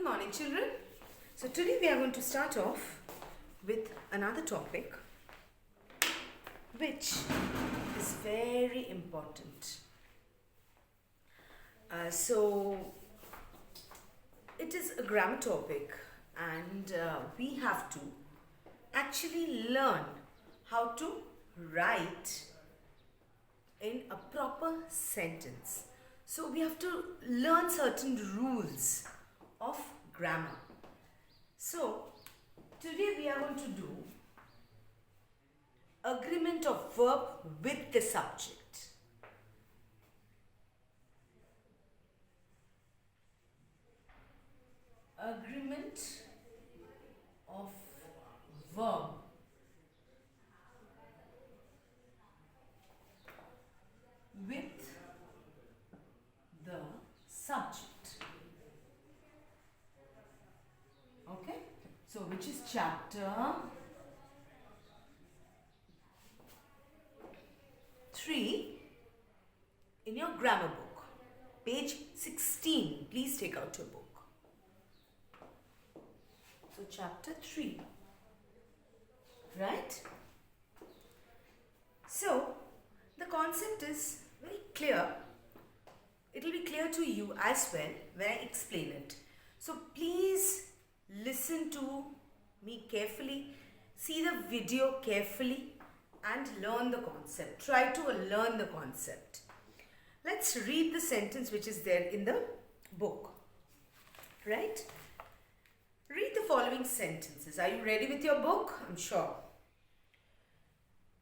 morning, children. So today we are going to start off with another topic which is very important. So it is a grammar topic, and we have to actually learn how to write in a proper sentence. So we have to learn certain rules of grammar. So today we are going to do agreement of verb with the subject. Agreement of verb with the subject. Okay, so which is chapter 3 in your grammar book, page 16. Please take out your book. So chapter 3, right? So the concept is very clear. It will be clear to you as well when I explain it. So please listen to me carefully, see the video carefully and learn the concept. Try to learn the concept. Let's read the sentence which is there in the book, right? Read the following sentences. Are you ready with your book? I'm sure.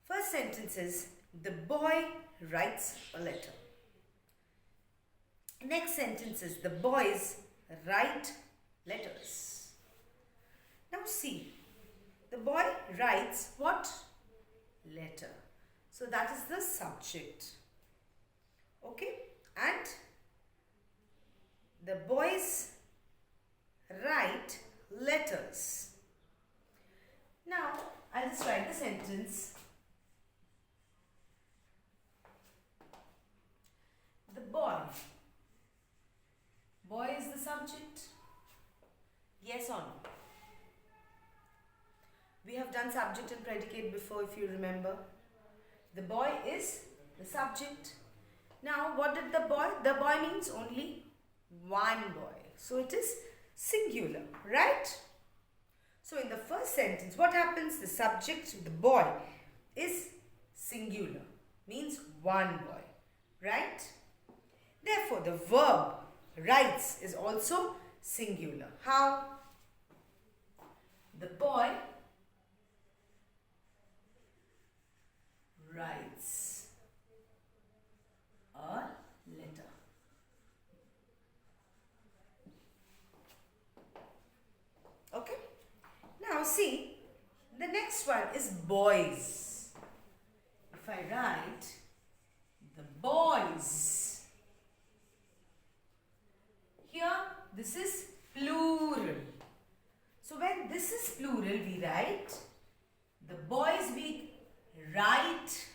First sentence is, the boy writes a letter. Next sentence is, the boys write letters. Now see, the boy writes what? Letter. So that is the subject. Okay? And the boys write letters. Now I'll just write the sentence. The boy. Boy is the subject. Yes or no? We have done subject and predicate before, if you remember. The boy is the subject. Now what did the boy? The boy means only one boy. So it is singular, right? So in the first sentence, what happens? The subject, the boy, is singular. Means one boy, right? Therefore, the verb writes is also singular. How? The boy writes a letter. Okay? Now see, the next one is boys. If I write the boys, here this is plural. So when this is plural, we write the boys, we write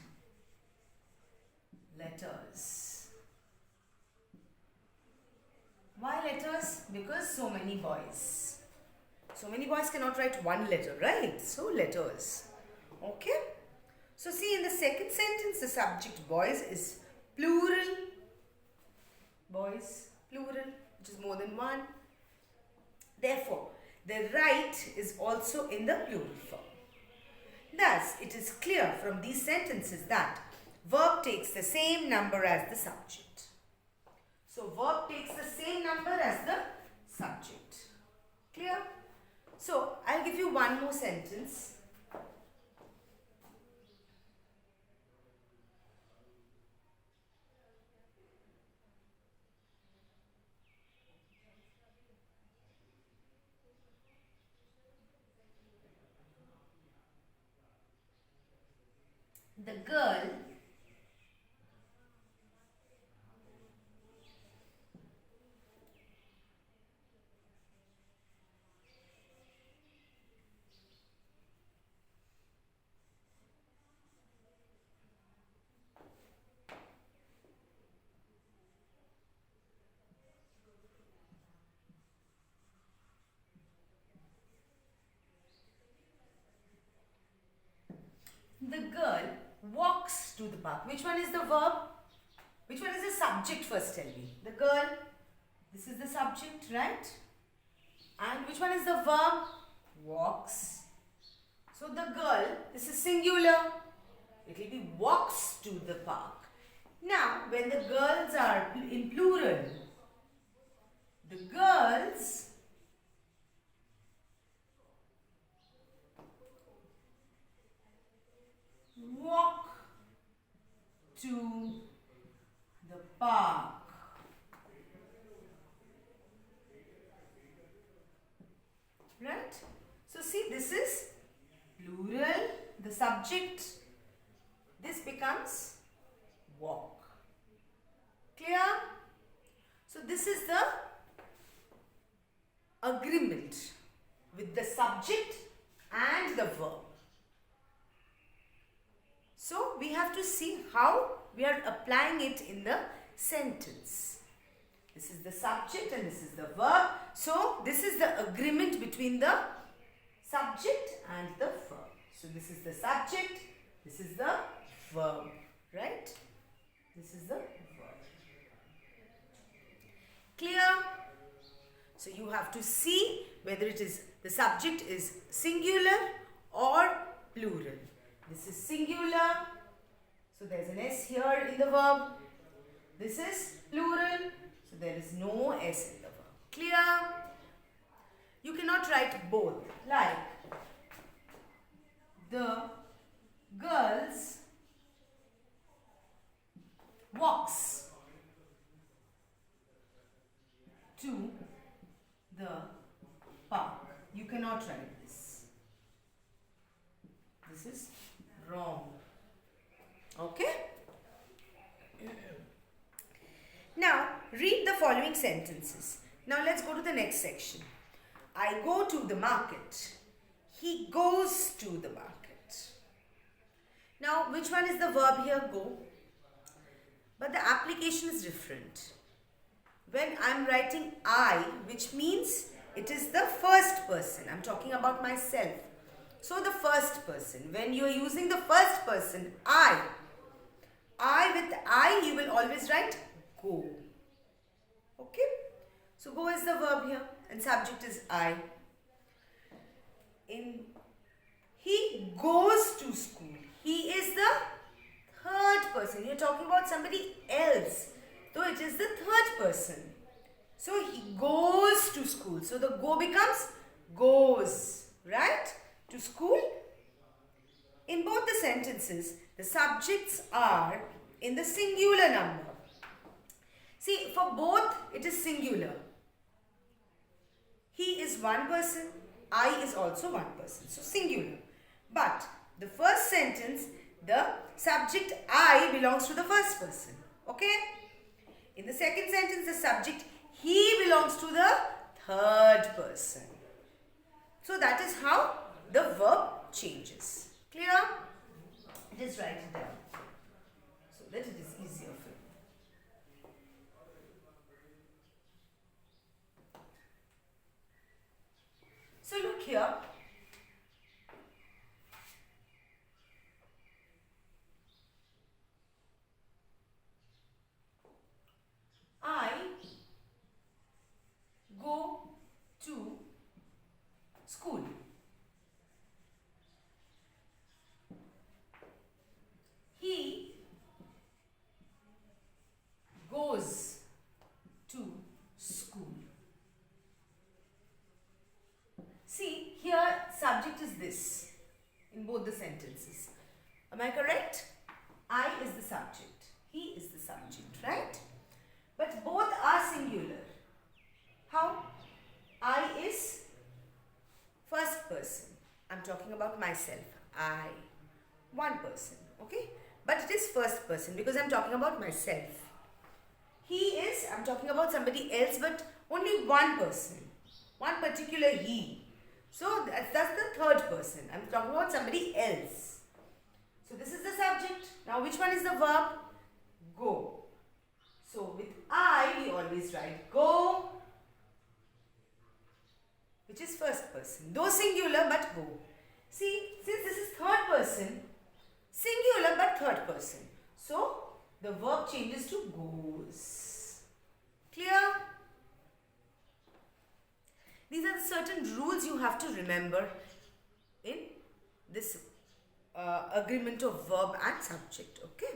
letters. Why letters? Because so many boys. So many boys cannot write one letter, right? So letters. Okay? So see, in the second sentence, the subject boys is plural. Boys, plural, which is more than one. Therefore, the write is also in the plural form. Thus, it is clear from these sentences that verb takes the same number as the subject. So, verb takes the same number as the subject. Clear? So, I'll give you one more sentence. The girl The girl walks to the park. Which one is the verb? Which one is the subject first, tell me. The girl, this is the subject, right? And which one is the verb? Walks. So the girl, this is singular. It will be walks to the park. Now, when the girls are in plural, the girls walk to the park. Right? So see, this is plural, the subject. This becomes walk. Clear? So this is the agreement with the subject and the verb. So we have to see how we are applying it in the sentence. This is the subject and this is the verb. So this is the agreement between the subject and the verb. So this is the subject, this is the verb, right? This is the verb. Clear? So you have to see whether it is the subject is singular or plural. This is singular, so there is an S here in the verb. This is plural, so there is no S in the verb. Clear? You cannot write both, like the girls walks to the park. You cannot write this. This is wrong. Okay? Now, read the following sentences. Now, let's go to the next section. I go to the market. He goes to the market. Now, which one is the verb here? Go. But the application is different. When I'm writing I, which means it is the first person. I'm talking about myself. So the first person. When you are using the first person, I with I, you will always write go. Okay? So go is the verb here and subject is I. He goes to school. He is the third person. You're talking about somebody else. So it is the third person. So he goes to school. So the go becomes goes, right? To school. In both the sentences, the subjects are in the singular number. See, for both, it is singular. He is one person. I is also one person. So singular. But the first sentence, the subject I belongs to the first person. Okay? In the second sentence, the subject he belongs to the third person. So that is how the verb changes. Clear? Just write it down so that it is easier for you. So look here. I go to school. He goes to school. See, here subject is this in both the sentences. Am I correct? I is the subject. He is the subject, right? But both are singular. How? I is first person. I'm talking about myself. I. One person. Okay? But it is first person because I'm talking about myself. He is, I'm talking about somebody else, but only one person. One particular he. So that's the third person. I'm talking about somebody else. So this is the subject. Now which one is the verb? Go. So with I, we always write go, which is first person. Though singular, but go. See, since this is third person, Singular but third person. So, the verb changes to goes. Clear? These are the certain rules you have to remember in this agreement of verb and subject. Okay?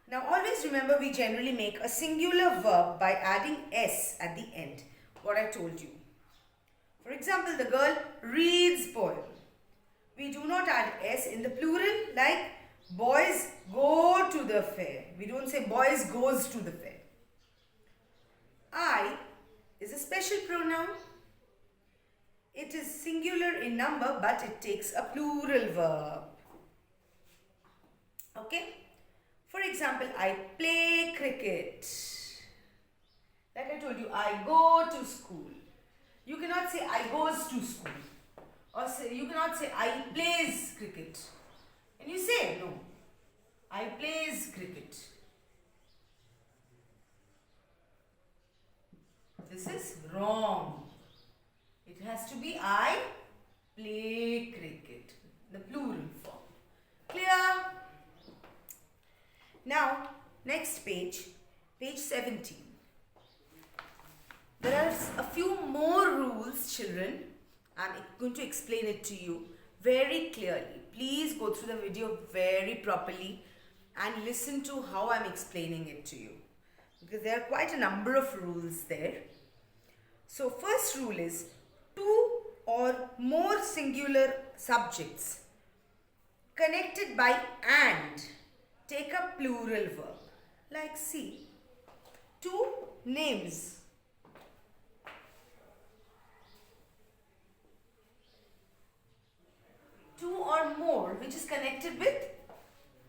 Now, always remember we generally make a singular verb by adding s at the end. What I told you. For example, the girl reads poem. We do not add s in the plural like boys go to the fair. We don't say boys goes to the fair. I is a special pronoun. It is singular in number but it takes a plural verb. Okay? For example, I play cricket. Like I told you, I go to school. You cannot say I goes to school. Or say, you cannot say I plays cricket. And you say no. I plays cricket. This is wrong. It has to be I play cricket. The plural form. Clear? Now, next page, page 17. There are a few more rules, children. I'm going to explain it to you very clearly. Please go through the video very properly and listen to how I'm explaining it to you. Because there are quite a number of rules there. So, first rule is two or more singular subjects connected by and take a plural verb. Like see, two names. Two or more which is connected with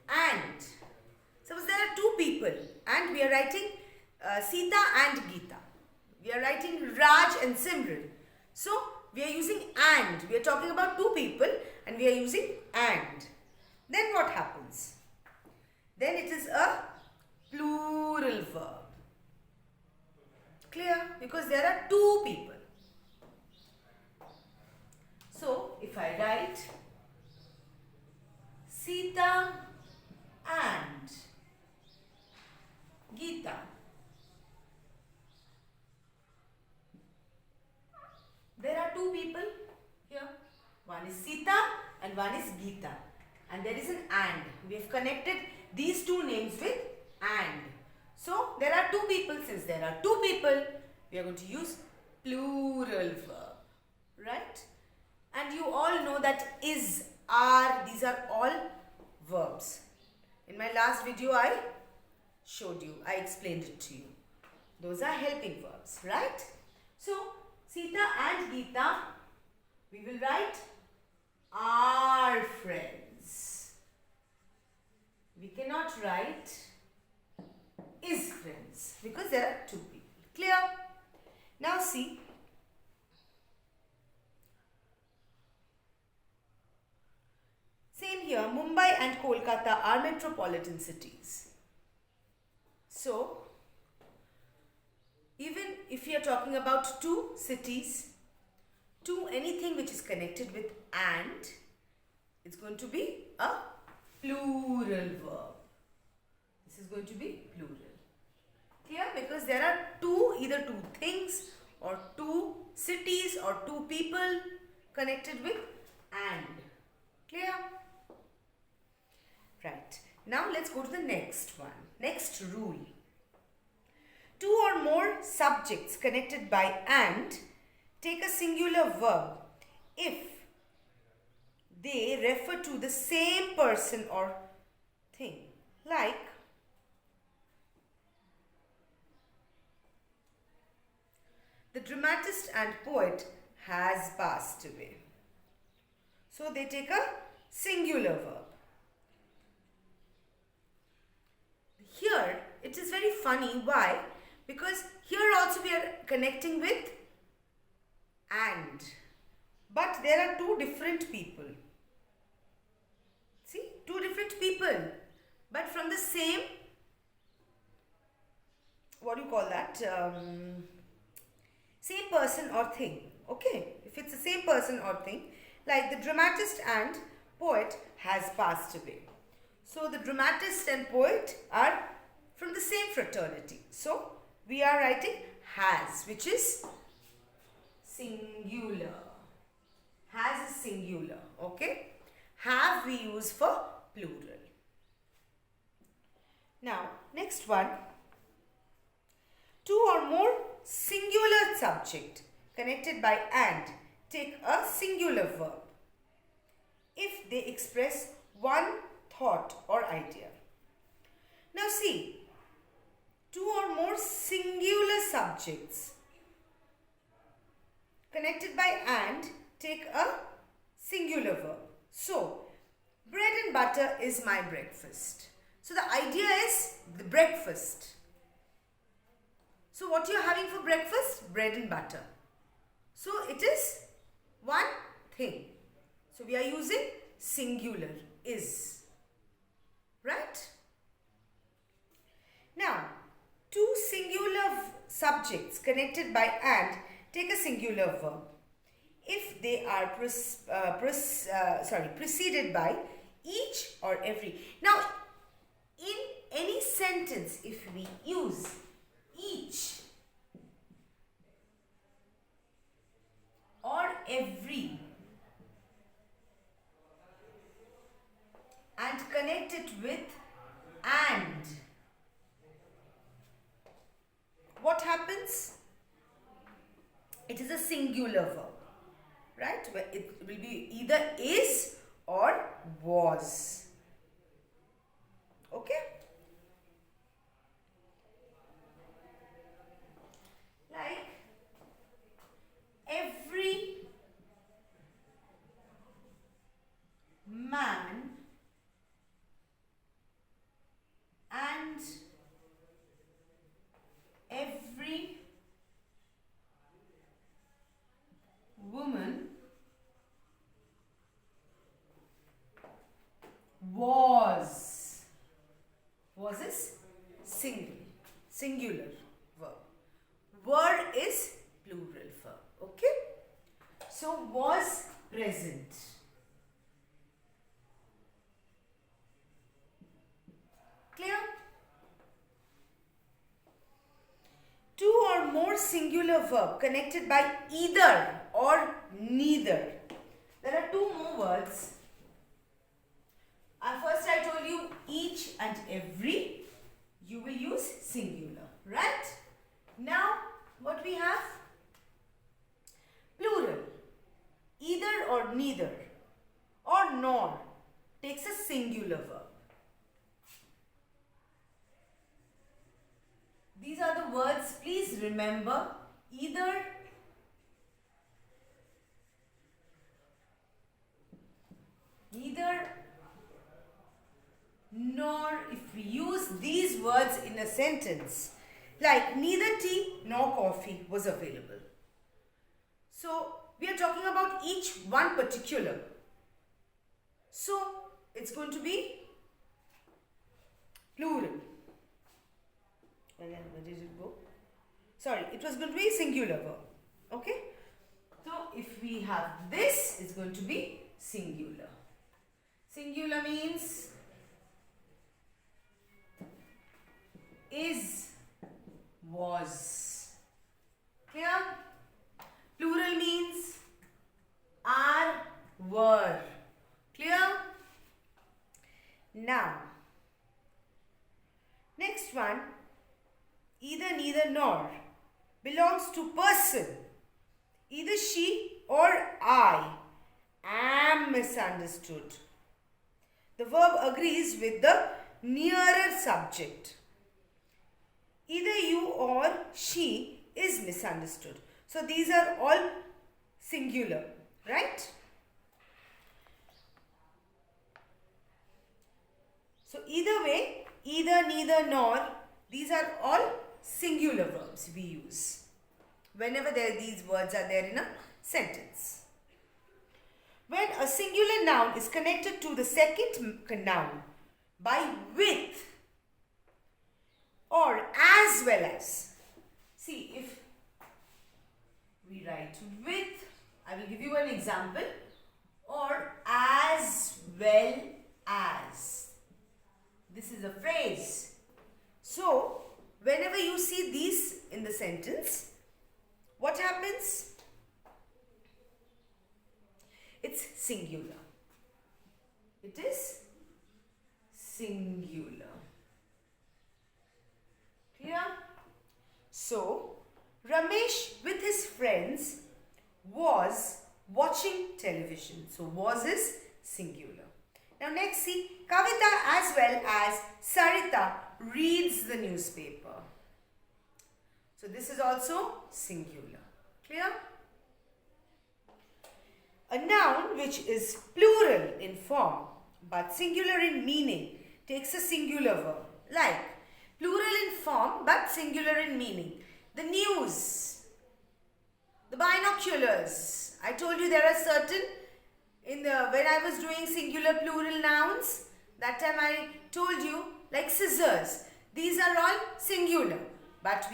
and. Suppose there are two people and we are writing Sita and Geeta. We are writing Raj and Simran. So, we are using and. We are talking about two people and we are using and. Then what happens? Then it is a plural verb. Clear? Because there are two people. So, if I write Sita and Geeta. There are two people here. One is Sita and one is Geeta. And there is an and. We have connected these two names with and. So, there are two people. Since there are two people, we are going to use plural verb. Right? And you all know that is, are, these are all verbs. In my last video, I showed you. I explained it to you. Those are helping verbs. Right? So, Sita and Geeta, we will write are friends. We cannot write is friends because there are two people. Clear? Now see. Same here, Mumbai and Kolkata are metropolitan cities. So, even if we are talking about two cities, to anything which is connected with and, it's going to be a plural verb. This is going to be plural. Clear? Because there are two, either two things or two cities or two people connected with and. Clear? Right. Now let's go to the next one. Next rule. Two or more subjects connected by and take a singular verb if they refer to the same person or thing. Like the dramatist and poet has passed away. So they take a singular verb. Here it is very funny. Why? Because here also we are connecting with and. But there are two different people. See? Two different people. But from the same, what do you call that? Same person or thing. Okay? If it's the same person or thing, like the dramatist and poet has passed away. So the dramatist and poet are from the same fraternity. So we are writing has, which is singular. Has is singular. Okay. Have we use for plural. Now, next one. Two or more singular subject connected by and take a singular verb if they express one thought or idea. Now see, two or more singular subjects connected by and take a singular verb. So, bread and butter is my breakfast. So the idea is the breakfast. So what you are having for breakfast? Bread and butter. So it is one thing. So we are using singular is. Right? Now, two singular subjects connected by and take a singular verb if they are preceded by each or every. Now, in any sentence, if we use each or every and connect it with and, what happens? It is a singular verb, right? Where it will be either is or was. Okay? Like every man and every woman was is singular verb. Were is plural verb. Okay? So was present. Clear? Two or more singular verb connected by either or neither. There are two more words. First I told you each and every. You will use singular. Right? Now what we have? Plural. Either or neither or nor takes a singular verb. These are the words, please remember. Either, neither, nor. If we use these words in a sentence, like neither tea nor coffee was available. So, we are talking about each one particular. So, it's going to be plural. Where did it go? Sorry, it was going to be singular verb. Okay? So, if we have this, it's going to be singular. Singular means is, was. Clear? Plural means are, were. Clear? Now, next one, either, neither, nor belongs to person. Either she or I am misunderstood. The verb agrees with the nearer subject. Either you or she is misunderstood. So these are all singular, right? So either way, either, neither, nor, these are all singular verbs we use whenever these words are there in a sentence. When a singular noun is connected to the second noun by with or as well as. See, if we write with, I will give you an example, or as well as. This is a phrase. So, whenever you see these in the sentence, what happens? It's singular. It is singular. Clear? So, Ramesh with his friends was watching television. So, was is singular. Now, next see, Kavita as well as Sarita reads the newspaper. So, this is also singular. Clear? A noun which is plural in form but singular in meaning takes a singular verb. Like, plural in form but singular in meaning. The news, the binoculars. I told you there are certain, when I was doing singular plural nouns, that time I told you, like scissors. These are all singular, but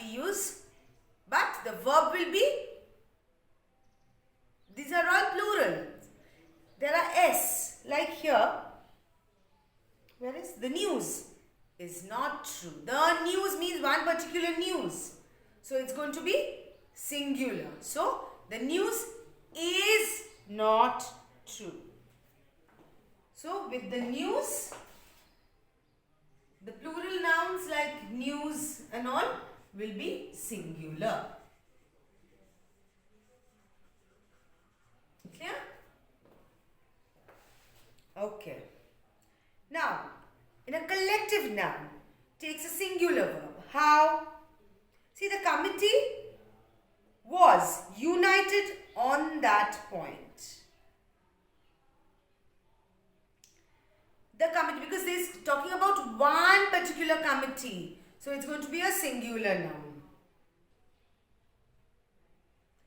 the verb will be, these are all plural. There are S, like here. Where is the news? Is not true. The news means one particular news. So it's going to be singular. So the news is not true. So with the news, the plural nouns like news and all will be singular. Clear? Okay. Now, in a collective noun, takes a singular verb. How? See, the committee was united on that point. The committee, because this is talking about one particular committee. So, it's going to be a singular noun.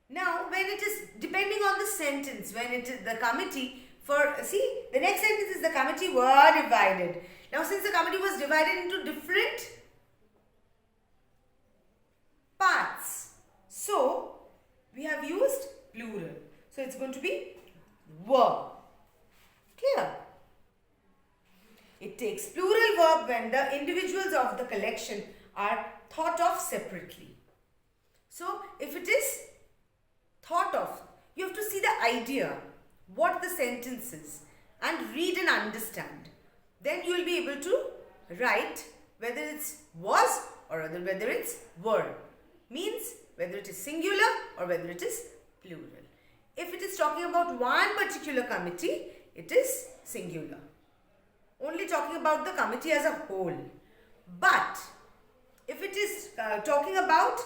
Now, when it is, depending on the sentence, when it is the committee, see, the next sentence is the committee were divided. Now, since the committee was divided into different parts, so we have used plural. So, it's going to be were. Clear? It takes plural verb when the individuals of the collection are thought of separately. So, if it is thought of, you have to see the idea, what the sentence is, and read and understand. Then you will be able to write whether it's was or whether it's were. Means whether it is singular or whether it is plural. If it is talking about one particular committee, it is singular. Only talking about the committee as a whole. But if it is talking about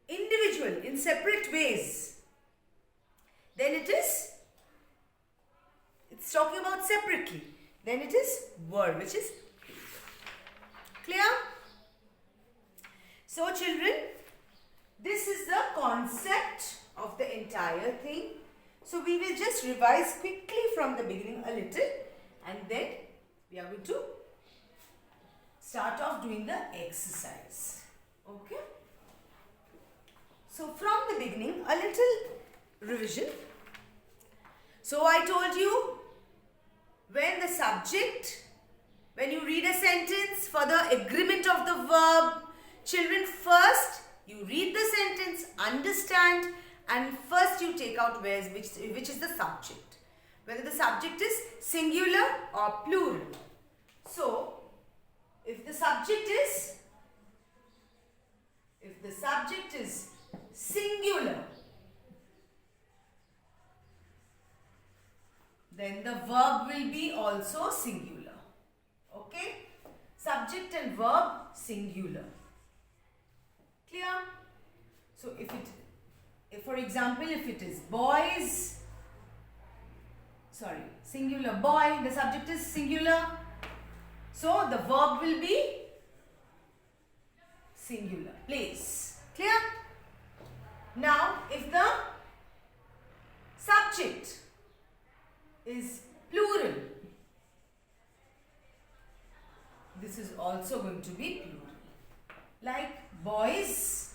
individual in separate ways, then it's talking about separately. Then it is were, which is clear. So children, this is the concept of the entire thing. So we will just revise quickly from the beginning a little, and then we are going to start off doing the exercise. Okay. So from the beginning, a little revision. So I told you, when you read a sentence for the agreement of the verb, children, first you read the sentence, understand, and first you take out which is the subject. Whether the subject is singular or plural. So, if the subject is singular, then the verb will be also singular. Okay? Subject and verb singular. Clear? So, if for example, if it is singular boy, the subject is singular. So, the verb will be singular, plays. Clear? Now, if the subject is plural, this is also going to be plural. Like boys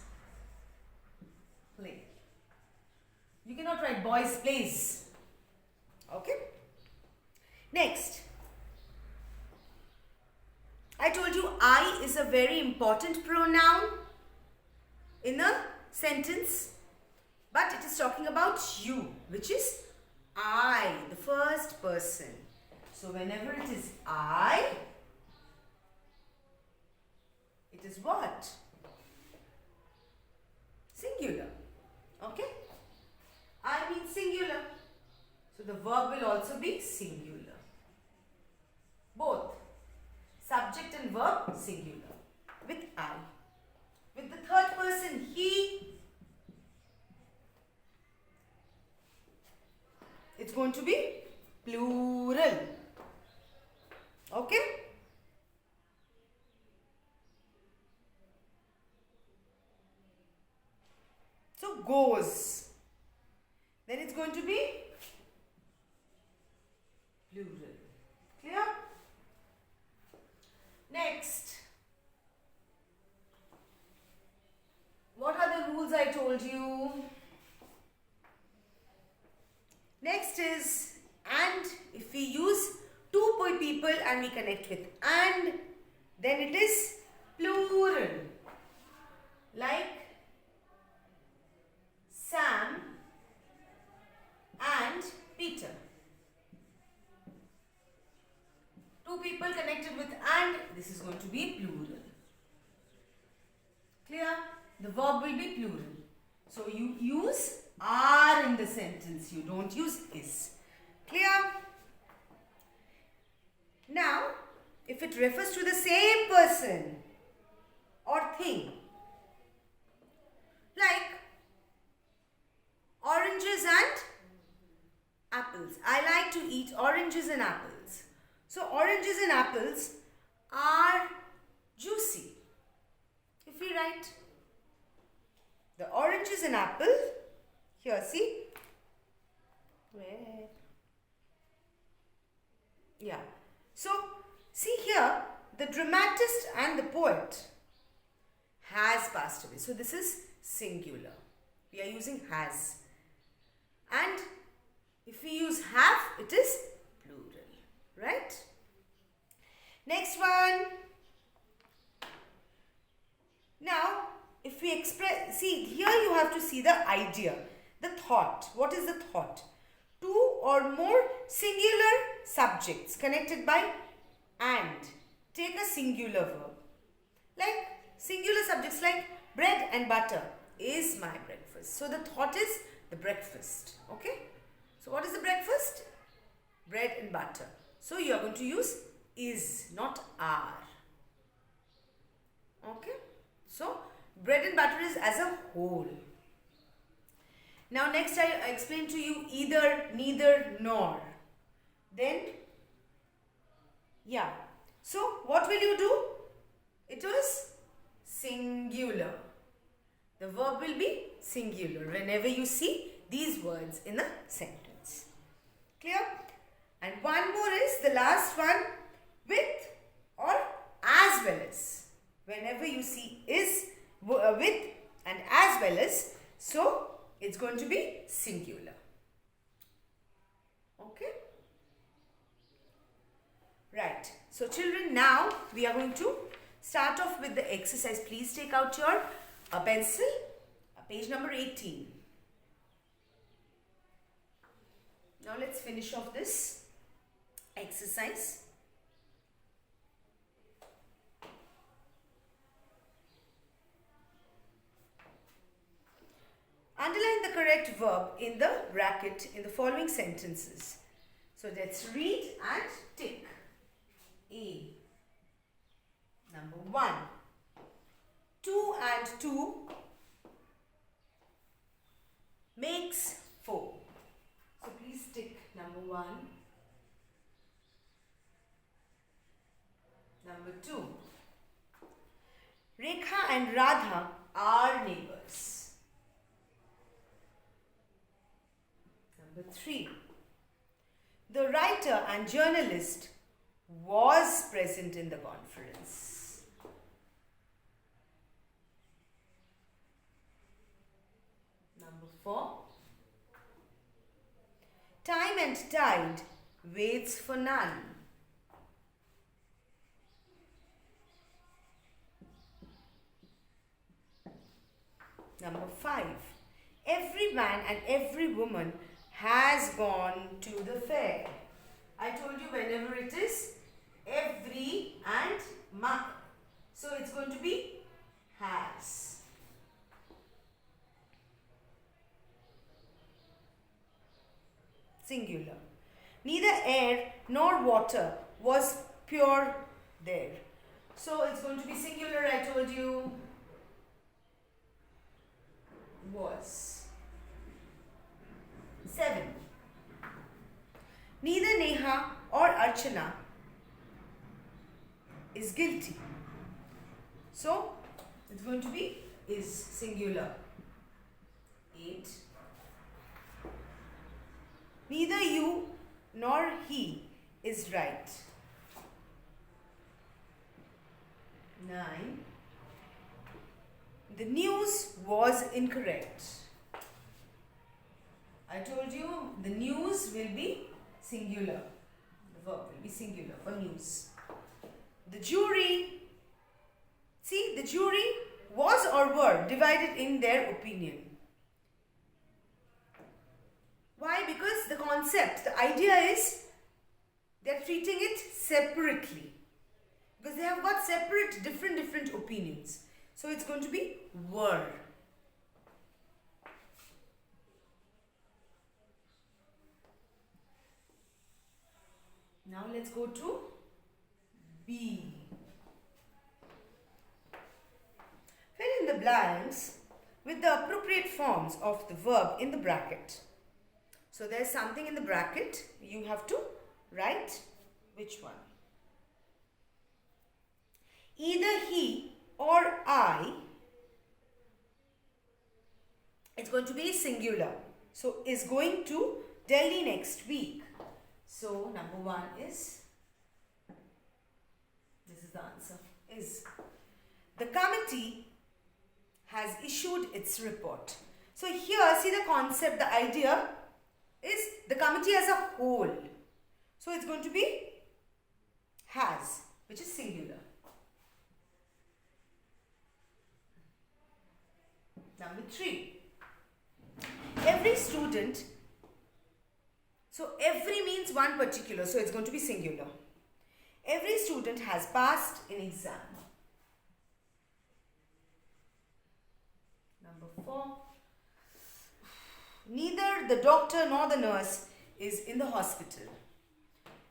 play. You cannot write boys plays. Okay? Next, I told you I is a very important pronoun in a sentence, but it is talking about you, which is I, the first person. So whenever it is I, it is what? Singular. Okay? I means singular. So the verb will also be singular. Both. Subject and verb singular. With I. With the third person he, it's going to be plural. Okay? So goes. Then it's going to be plural. Clear? Next. What are the rules I told you? Next is and. If we use two people and we connect with and, then it is plural. Like Sam and Peter. Two people connected with and, this is going to be plural. Clear? The verb will be plural. So you use are in the sentence. You don't use is. Clear? Now, if it refers to the same person or thing, like oranges and apples. I like to eat oranges and apples. So oranges and apples are juicy. If we write the oranges and apple, here see, where? Yeah. So see here, the dramatist and the poet has passed away. So this is singular. We are using has. And if we use have, it is plural. Right? Next one. Now, if we express, see here you have to see the idea, the thought. What is the thought? Two or more singular subjects connected by and. Take a singular verb. Like singular subjects like bread and butter is my breakfast. So the thought is the breakfast. Okay? So what is the breakfast? Bread and butter. So you are going to use is, not are. Okay? So bread and butter is as a whole. Now next I explain to you either, neither, nor. Then, yeah. So what will you do? It was singular. The verb will be singular whenever you see these words in a sentence. Clear? And one more is the last one, with or as well as. Whenever you see is, with and as well as, so it's going to be singular. Okay? Right. So children, now we are going to start off with the exercise. Please take out your pencil, page number 18. Now let's finish off this exercise. Underline the correct verb in the bracket in the following sentences. So let's read and tick. A. Number 1. 2 and 2 makes 4. So please tick number 1. Number 2. Rekha and Radha are neighbors. Number 3. The writer and journalist was present in the conference. Number 4. Time and tide waits for none. Number 5. Every man and every woman has gone to the fair. I told you whenever it is every and ma. So it's going to be has. Singular. Neither air nor water was pure there. So it's going to be singular, I told you. Was. 7. Neither Neha or Archana is guilty. So it's going to be is singular. 8. Neither you nor he is right. 9. The news was incorrect. I told you the news will be singular. The verb will be singular for news. The jury, see, the jury was or were divided in their opinion. Why? Because the concept, the idea is they are treating it separately. Because they have got separate, different opinions. So it's going to be were. Now let's go to B. Fill in the blanks with the appropriate forms of the verb in the bracket. So there's something in the bracket. You have to write which one. Either he or I, it's going to be singular. So is going to Delhi next week. So number 1 is, this is the answer, is. The committee has issued its report. So here, see the concept, the idea is the committee as a whole. So it's going to be has, which is singular. Number 3. Every student, so every means one particular, so it's going to be singular. Every student has passed in exam. Number 4. Neither the doctor nor the nurse is in the hospital.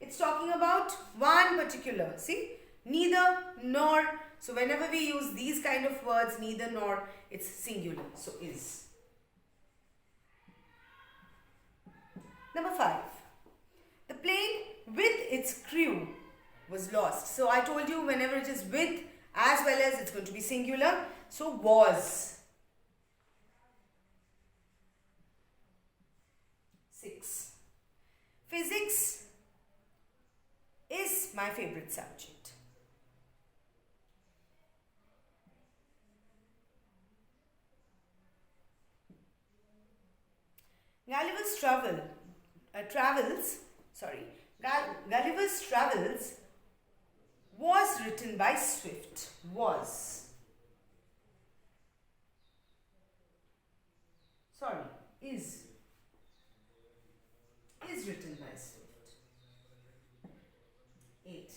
It's talking about one particular. See, neither nor. So whenever we use these kind of words, neither nor, it's singular. So is. Number 5. The plane with its crew was lost. So I told you whenever it is with as well as, it's going to be singular. So was. 6. Physics is my favorite subject. Gulliver's Travels was written by Swift. Was. Sorry, is. Is written by Swift. 8.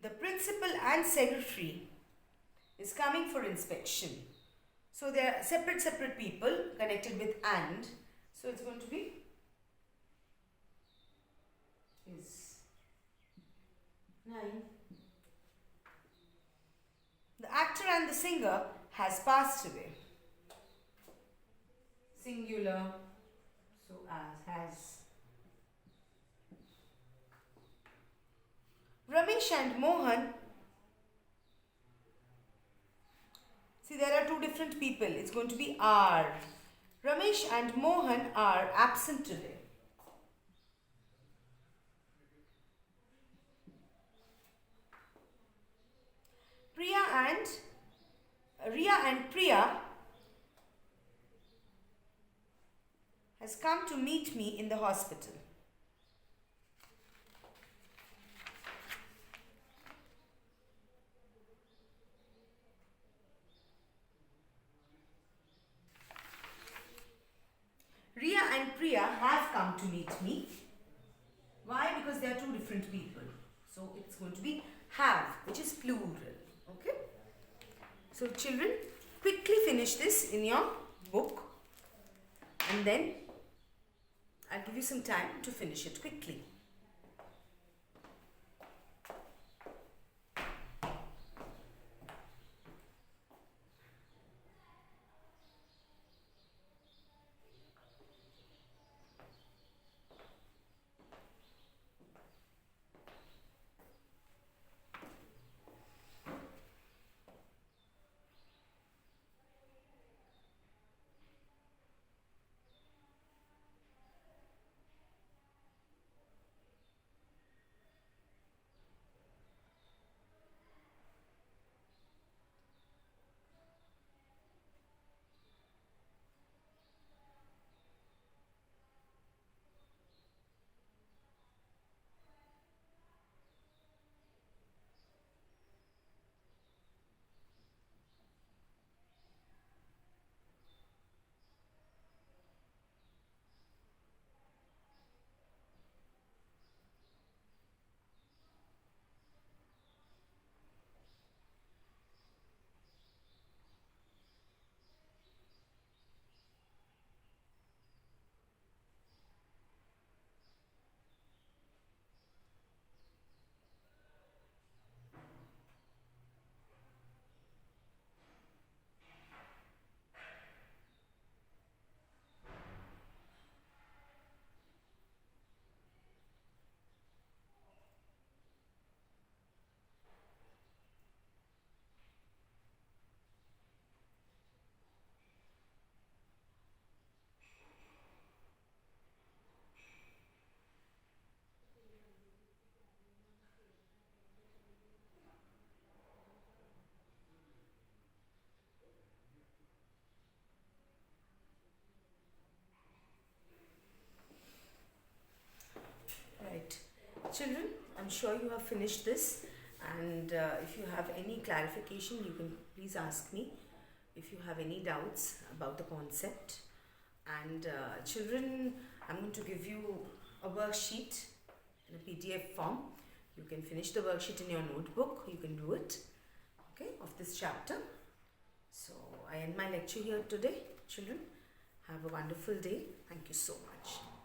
The principal and secretary is coming for inspection. So they are separate people connected with and. So it's going to be is. 9. The actor and the singer has passed away. Singular. So as has. Ramesh and Mohan. See, there are two different people. It's going to be are. Ramesh and Mohan are absent today. Ria and Priya has come to meet me in the hospital. Riya and Priya have come to meet me. Why? Because they are two different people. So it's going to be have, which is plural. Okay? So children, quickly finish this in your book, and then I'll give you some time to finish it quickly. Right. Children, I'm sure you have finished this, and if you have any clarification, you can please ask me if you have any doubts about the concept. And children, I'm going to give you a worksheet in a PDF form. You can finish the worksheet in your notebook. You can do it, okay, of this chapter. So I end my lecture here today. Children, have a wonderful day. Thank you so much.